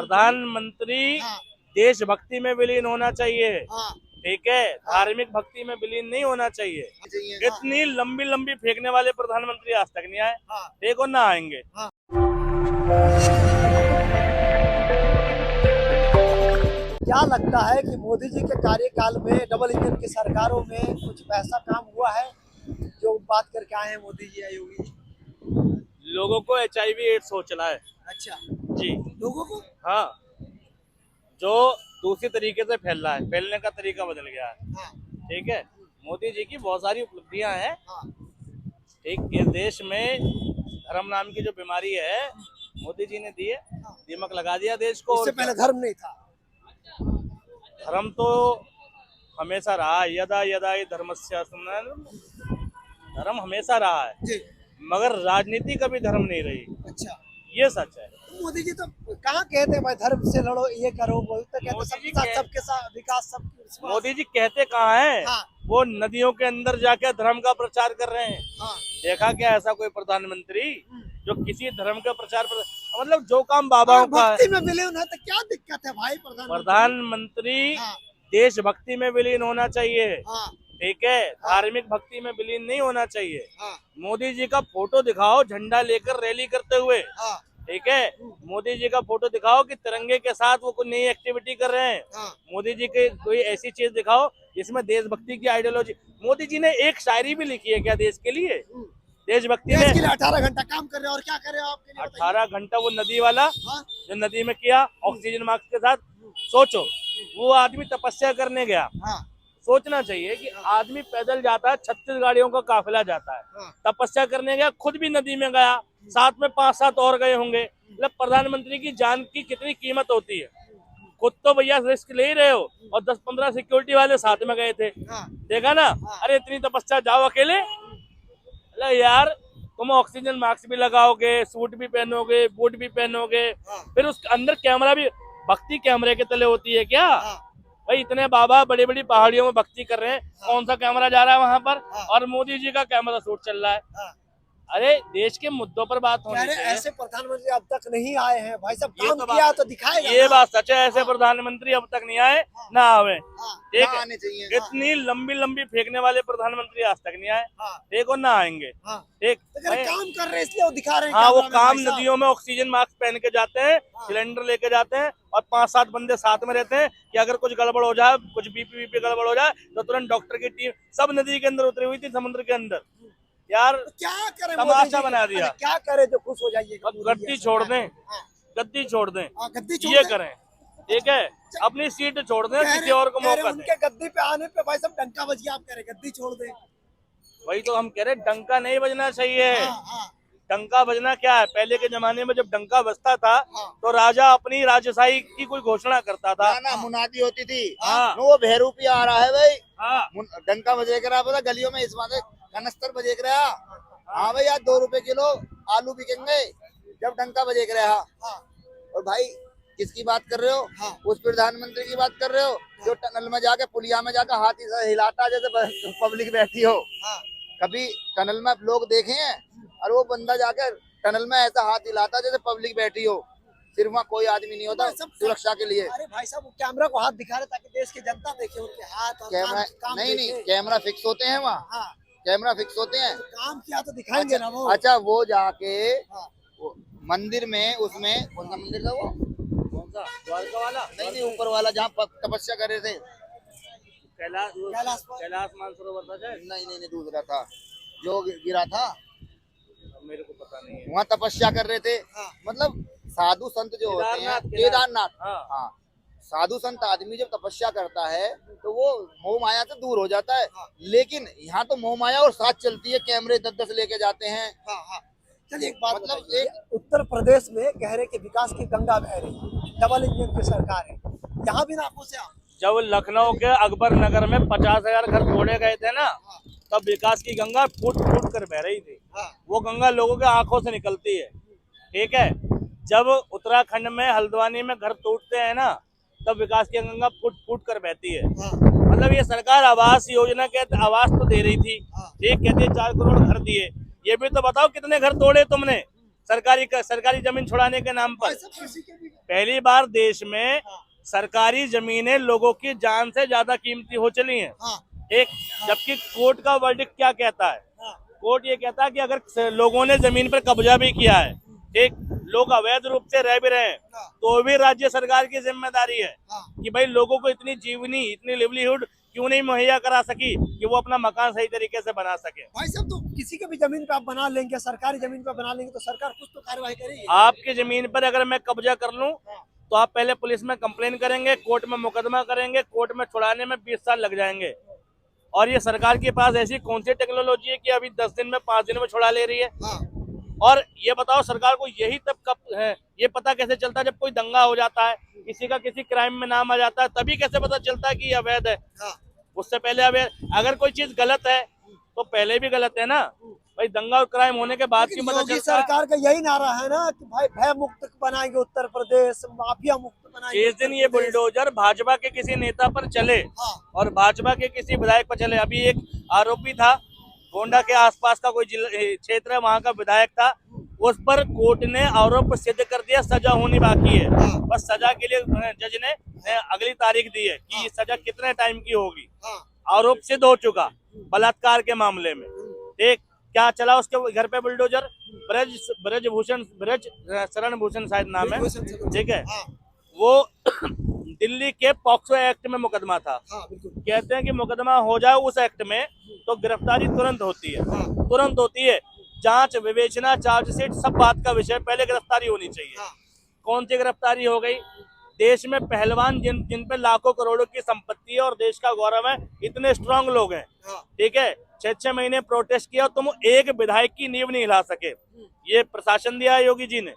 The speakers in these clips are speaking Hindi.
प्रधानमंत्री हाँ, देशभक्ति में विलीन होना चाहिए। हाँ, ठीक है, धार्मिक भक्ति में विलीन नहीं होना चाहिए। चाहिए, हाँ, इतनी लंबी लंबी फेंकने वाले प्रधानमंत्री आज तक नहीं आए, हाँ, देखो ना आएंगे। हाँ। क्या लगता है कि मोदी जी के कार्यकाल में डबल इंजन की सरकारों में कुछ ऐसा काम हुआ है जो बात करके आए हैं मोदी जी या योगी जी? लोगों को HIV एड्स हो चला है अच्छा, जी। लोगों को? हाँ, जो दूसरी तरीके से फैल रहा है, फैलने का तरीका बदल गया है। हाँ, ठीक है, मोदी जी की बहुत सारी उपलब्धियां हैं। हाँ, ठीक, इस देश में धर्म नाम की जो बीमारी है मोदी जी ने दी है, हाँ। दीमक लगा दिया देश को। इससे और पहले धर्म नहीं था। धर्म तो हमेशा रहा है, यदा यदा ही धर्मस्य धर्म हमेशा रहा है, जी, मगर राजनीति कभी धर्म नहीं रही, अच्छा। ये सच है। मोदी जी तो कहाँ कहते हैं भाई धर्म से लड़ो, ये करो, वो तो कहते मोदी सबके जी साथ, कह- सबके साथ विकास, सबके विश्वास। मोदी जी कहते कहाँ हैं? हाँ, वो नदियों के अंदर जाकर धर्म का प्रचार कर रहे हैं। हाँ, देखा क्या ऐसा कोई प्रधानमंत्री जो किसी धर्म का मतलब जो काम बाबाओं का है। भक्ति में विलीन है तो क्या दिक्कत है भाई? प्रधानमंत्री हाँ, देशभक्ति में विलीन होना चाहिए। हाँ, ठीक है, धार्मिक भक्ति में विलीन नहीं होना चाहिए। हाँ, मोदी जी का फोटो दिखाओ झंडा लेकर रैली करते हुए। हाँ, ठीक है, मोदी जी का फोटो दिखाओ कि तिरंगे के साथ वो कोई नई एक्टिविटी कर रहे हैं। हाँ। मोदी जी के कोई ऐसी चीज दिखाओ जिसमें देशभक्ति की आइडियोलॉजी। मोदी जी ने एक शायरी भी लिखी है क्या देश के लिए? देशभक्ति देश के में लिए 18 घंटा काम कर रहे हैं और क्या कर रहे हो आपके लिए बताइए? 18 घंटा वो नदी वाला हाँ, जो नदी में किया ऑक्सीजन मास्क के साथ। सोचो, वो आदमी तपस्या करने गया। हाँ, सोचना चाहिए कि आदमी पैदल जाता है, 36 गाड़ियों का काफिला जाता है, हाँ। तपस्या करने गया, खुद भी नदी में गया, साथ में 5-7 और गए होंगे। मतलब प्रधानमंत्री की जान की कितनी कीमत होती है। खुद तो भैया रिस्क ले ही रहे हो और 10-15 सिक्योरिटी वाले साथ में गए थे। हाँ। देखा ना? अरे इतनी तपस्या जाओ अकेले? अरे यार, तुम ऑक्सीजन मास्क भी लगाओगे, सूट भी पहनोगे, बूट भी पहनोगे, हाँ। फिर उसके अंदर कैमरा भी। भक्ति कैमरे के तले होती है क्या? हाँ। भाई इतने बाबा बड़ी बड़ी पहाड़ियों में भक्ति कर रहे हैं, कौन सा कैमरा जा रहा है वहां पर? हाँ। और मोदी जी का कैमरा शूट चल रहा है। हाँ। अरे देश के मुद्दों पर बात होनी अरे चाहिए। ऐसे प्रधानमंत्री अब तक नहीं आए हैं भाई साहब, ये काम तो किया बात- तो दिखाएगा ये ना। बात सच है, ऐसे प्रधानमंत्री अब तक नहीं आए, ना आवे। हाँ, ठीक ना है, आने चाहिए। इतनी लंबी लंबी फेंकने वाले प्रधानमंत्री आज तक नहीं आए, हाँ, देखो ना आएंगे। हाँ। ठीक तो अगर काम कर रहे हैं इसलिए वो दिखा रहे हैं। हाँ, वो कैमरा में काम भाई साहब। नदियों में ऑक्सीजन मास्क पहन के जाते हैं, हाँ। सिलेंडर लेके जाते हैं और 5-7 बंदे साथ में रहते हैं कि अगर कुछ गड़बड़ हो जाए, कुछ बीपी गड़बड़ हो जाए तो तुरंत डॉक्टर की टीम। सब नदी के अंदर उतरी हुई थी, समुद्र के अंदर। यार तो क्या करें? तमाशा मोदी जी? बना दिया। अच्छा, क्या करे जो खुश हो जाइए? अब गद्दी छोड़ दें, हाँ, गद्दी छोड़ दें, हाँ, गद्दी छोड़ ये दें। करें। ठीक है, अपनी सीट छोड़ दें, कह किसी रहे- और को कह रहे मौका दें। उनके गद्दी पे आने पे भाई साहब डंका बज गया, आप कह रहे गद्दी छोड़ दें। वही तो हम कह रहे, डंका नहीं बजना चाहिए। हाँ, हाँ, डंका बजना क्या है? पहले के जमाने में जब डंका बजता था हाँ। तो राजा अपनी राजशाही की कोई घोषणा करता था। ना मुनादी होती थी। हाँ। वो भैरूपी आ रहा है भाई, हाँ, डंका बजे रहा पता गलियों में, इस बात कनस्तर बजे रहा। हाँ भाई, आज 2 रुपए किलो आलू बिकेंगे जब डंका बजे रहा। हाँ। और भाई किसकी बात कर रहे हो? हाँ। उस प्रधानमंत्री की बात कर रहे हो जो टनल में जाके, पुलिया में जाकर हाथी से हिलाता जैसे पब्लिक बैठी हो। हाँ। कभी टनल में लोग देखे हैं? और वो बंदा जाकर टनल में ऐसा हाथ हिलाता जैसे पब्लिक बैठी हो। सिर्फ वहाँ कोई आदमी नहीं होता सब सुरक्षा के लिए। अरे भाई साहब, वो कैमरा को हाथ दिखा रहे ताकि देश की जनता देखे उनके हाथ और कैमरा काम नहीं देखे। कैमरा फिक्स होते हैं वहाँ, हाँ, कैमरा फिक्स होते हैं। तो काम किया तो दिखाएंगे ना वो। अच्छा, वो जाके हाँ। वो मंदिर में, उसमें कौन सा मंदिर था वो? कौन सा? द्वारका वाला? नहीं, ऊपर वाला जहाँ तपस्या कर रहे थे। कैलाश कैलाश पर? कैलाश मानसरोवर था शायद? नहीं, दूसरा था जो गिरा था। मेरे को पता नहीं है। वहाँ तपस्या कर रहे थे। हाँ। मतलब साधु संत जो होते हैं, केदारनाथ, केदारनाथ। हाँ। हाँ, साधु संत आदमी जब तपस्या करता है तो वो मोह माया से दूर हो जाता है। हाँ। लेकिन यहाँ तो मोह माया और साथ चलती है, कैमरे 10-10 लेके जाते हैं। हाँ, हाँ। चलिए एक बात मतलब बताइए, उत्तर प्रदेश में कह रहे कि विकास की गंगा बह रही है, डबल इंजन की सरकार है, यहाँ भी ना आपको से जब लखनऊ के अकबर नगर में 50,000 घर तोड़े गए थे ना, तब विकास की गंगा फूट फूट कर बह रही थी। वो गंगा लोगों के आंखों से निकलती है। ठीक है, जब उत्तराखंड में हल्द्वानी में घर टूटते हैं ना, तब विकास की गंगा फूट फूट कर बहती है। मतलब ये सरकार आवास योजना के आवास तो दे रही थी। ठीक, कहते 4 करोड़ घर दिए। ये भी तो बताओ कितने घर तोड़े तुमने? सरकारी जमीन छुड़ाने के नाम पर। पहली बार देश में सरकारी जमीनें लोगों की जान से ज्यादा कीमती हो चली हैं। एक, जबकि कोर्ट का वर्डिक्ट क्या कहता है? कोर्ट ये कहता है कि अगर लोगों ने जमीन पर कब्जा भी किया है, एक, लोग अवैध रूप से रह भी रहे हैं, तो भी राज्य सरकार की जिम्मेदारी है कि भाई लोगों को इतनी जीवनी, इतनी लिवलीहुड क्यों नहीं मुहैया करा सकी कि वो अपना मकान सही तरीके से बना सके। भाई साहब, तो किसी के भी जमीन पे आप बना लेंगे, सरकारी जमीन पे बना लेंगे, तो सरकार कुछ तो कार्रवाई करेगी। आपकी जमीन पर अगर मैं कब्जा कर लूं तो आप पहले पुलिस में कंप्लेन करेंगे, कोर्ट में मुकदमा करेंगे, कोर्ट में छुड़ाने में 20 साल लग जाएंगे। और ये सरकार के पास ऐसी कौन सी टेक्नोलॉजी है कि अभी 10 दिन में, 5 दिन में छुड़ा ले रही है? और ये बताओ, सरकार को यही तब कब है, ये पता कैसे चलता है जब कोई दंगा हो जाता है, किसी का किसी क्राइम में नाम आ जाता है, तभी कैसे पता चलता है कि ये अवैध है? उससे पहले अवैध, अगर कोई चीज गलत है तो पहले भी गलत है ना भाई। दंगा और क्राइम होने के बाद की पता योगी चलता है। सरकार का यही नारा है ना कि भाई भय मुक्त बनाएंगे उत्तर प्रदेश, माफिया मुक्त बनाएंगे। जिस दिन ये बुलडोजर भाजपा के किसी नेता पर चले और भाजपा के किसी विधायक पर चले, अभी एक आरोपी था गोंडा के आसपास का कोई क्षेत्र है, वहां का विधायक था, उस पर कोर्ट ने आरोप सिद्ध कर दिया, सजा होनी बाकी है। बस सजा के लिए जज ने अगली तारीख दी है कि सजा कितने टाइम की होगी। आरोप सिद्ध हो चुका बलात्कार के मामले में। एक, क्या चला उसके घर पे बुलडोजर? ब्रज शरण भूषण शायद नाम है, ठीक है। वो दिल्ली के पॉक्सो एक्ट में मुकदमा था। कहते हैं कि मुकदमा हो जाए उस एक्ट में तो गिरफ्तारी तुरंत होती है, तुरंत होती है। जांच, विवेचना, चार्जशीट सब बात का विषय, पहले गिरफ्तारी होनी चाहिए। कौन सी गिरफ्तारी हो गई? देश में पहलवान जिन पे लाखों करोड़ों की संपत्ति है और देश का गौरव है, इतने स्ट्रांग लोग हैं, ठीक है। 6 महीने प्रोटेस्ट किया, तुम एक विधायक की नींव नहीं हिला सके। ये प्रशासन दिया है योगी जी ने,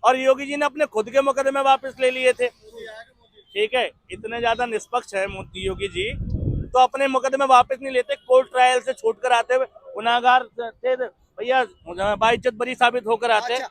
और योगी जी ने अपने खुद के मुकदमे वापस ले लिए थे, ठीक है। इतने ज्यादा निष्पक्ष है मोदी योगी जी, तो अपने मुकदमे वापस नहीं लेते। कोर्ट ट्रायल से छूट कर आते हुए गुनाहगार थे भैया, बाइज्जत बरी साबित होकर आते हैं।